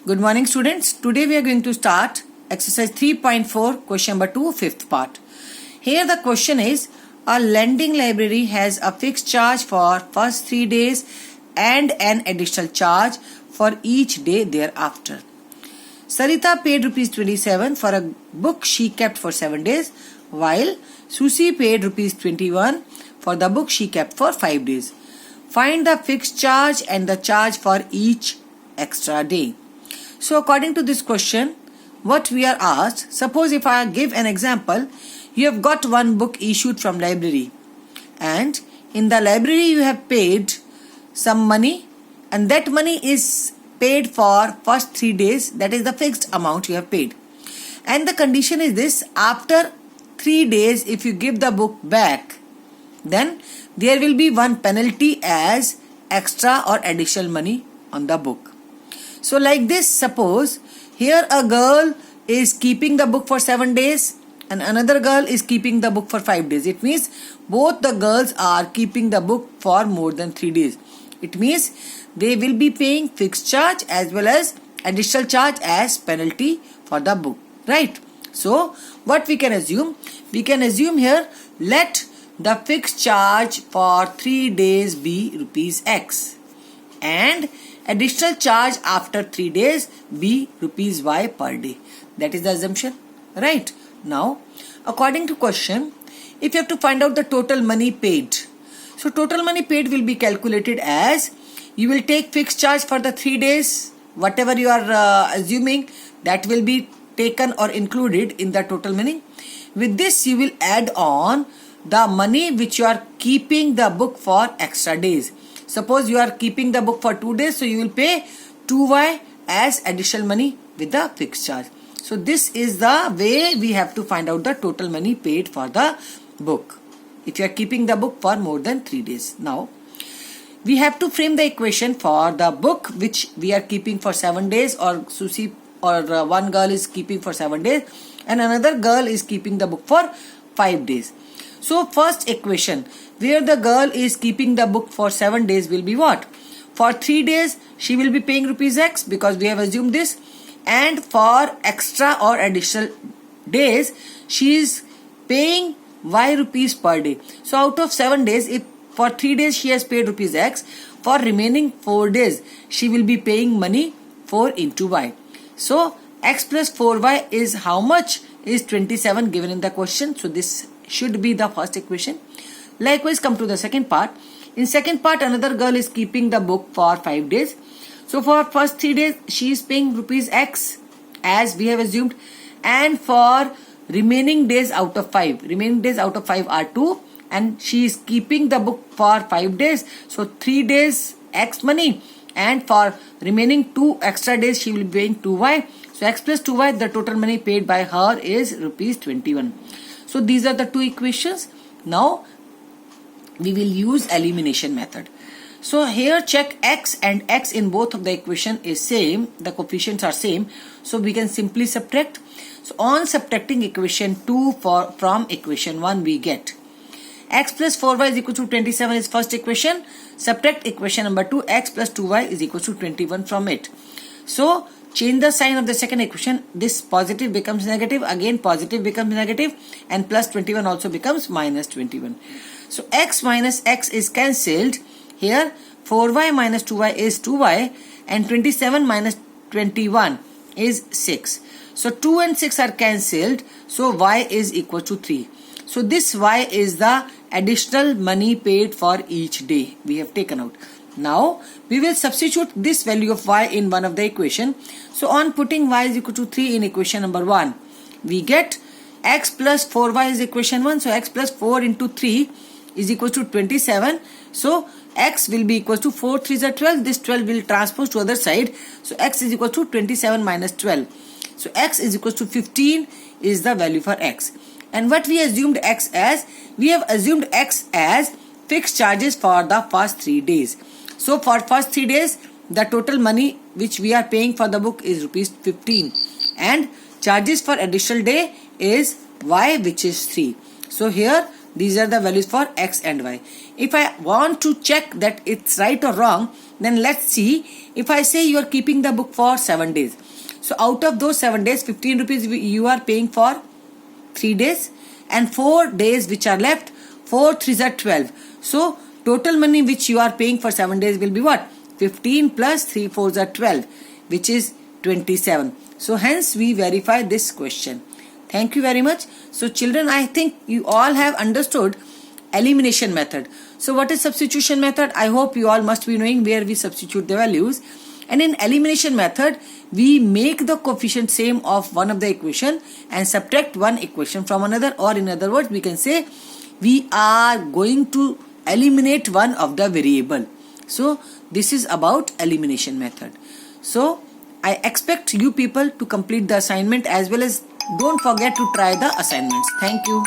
Good morning, students. Today we are going to start exercise 3.4, question number 2, fifth part. Here the question is, a lending library has a fixed charge for first 3 days and an additional charge for each day thereafter. Sarita paid rupees 27 for a book she kept for 7 days, while Susie paid rupees 21 for the book she kept for 5 days. Find the fixed charge and the charge for each extra day. So according to this question, what we are asked, suppose if I give an example, you have got one book issued from library and in the library you have paid some money and that money is paid for first 3 days, that is the fixed amount you have paid. And the condition is this, after 3 days if you give the book back, then there will be one penalty as extra or additional money on the book. So like this, suppose here a girl is keeping the book for 7 days and another girl is keeping the book for 5 days. It means both the girls are keeping the book for more than 3 days. It means they will be paying fixed charge as well as additional charge as penalty for the book, right? So what we can assume? We can assume here, let the fixed charge for 3 days be rupees X and additional charge after 3 days be rupees Y per day. That is the assumption, right? Now, according to question, if you have to find out the total money paid, so total money paid will be calculated as, you will take fixed charge for the 3 days, whatever you are assuming, that will be taken or included in the total money. With this, you will add on the money which you are keeping the book for extra days. Suppose you are keeping the book for 2 days, so you will pay 2Y as additional money with the fixed charge. So this is the way we have to find out the total money paid for the book if you are keeping the book for more than 3 days. Now, we have to frame the equation for the book which we are keeping for 7 days, or Susie or one girl is keeping for 7 days and another girl is keeping the book for 5 days. So first equation, where the girl is keeping the book for 7 days will be what? For 3 days, she will be paying rupees X because we have assumed this. And for extra or additional days, she is paying Y rupees per day. So out of 7 days, if for 3 days she has paid rupees X, for remaining 4 days, she will be paying money 4 into Y. So X plus 4Y is how much? Is 27 given in the question. So this should be the first equation. Likewise, come to the second part. In second part, another girl is keeping the book for 5 days. So for first 3 days, she is paying rupees X as we have assumed. And for remaining days out of 5, remaining days out of 5 are 2. And she is keeping the book for 5 days. So 3 days X money. And for remaining 2 extra days, she will be paying 2Y. So X plus 2Y, the total money paid by her is rupees 21. So these are the two equations. Now we will use elimination method. So here check X and X in both of the equation is same. The coefficients are same. So we can simply subtract. So on subtracting equation 2 from equation 1 we get X plus 4Y is equal to 27 is first equation. Subtract equation number 2, X plus 2Y is equal to 21 from it. So change the sign of the second equation. This positive becomes negative. Again positive becomes negative. And plus 21 also becomes minus 21. So X minus X is cancelled. Here 4Y minus 2Y is 2Y. And 27 minus 21 is 6. So 2 and 6 are cancelled. So Y is equal to 3. So this Y is the additional money paid for each day we have taken out. Now we will substitute this value of Y in one of the equation. So on putting Y is equal to 3 in equation number 1, we get X plus 4Y is equation 1. So X plus 4 into 3 is equal to 27. So X will be equal to 4 3s are 12. This 12 will transpose to other side. So X is equal to 27 minus 12. So X is equal to 15 is the value for X. And what we assumed X as? We have assumed X as fixed charges for the first 3 days. So for first 3 days, the total money which we are paying for the book is rupees 15. And charges for additional day is Y, which is 3. So here These are the values for x and y. If I want to check that it's right or wrong, then let's see. If I say you are keeping the book for 7 days, so out of those 7 days, 15 rupees you are paying for 3 days, and 4 days which are left, 4 3s are 12. So total money which you are paying for 7 days will be what? 15 plus 3 4s are 12, which is 27. So hence we verify this question. Thank you very much. So children, I think you all have understood elimination method. So what is substitution method? I hope you all must be knowing where we substitute the values. And in elimination method, we make the coefficient same of one of the equation and subtract one equation from another, or in other words, we can say we are going to eliminate one of the variable. So this is about elimination method. So I expect you people to complete the assignment, as well as don't forget to try the assignments. Thank you.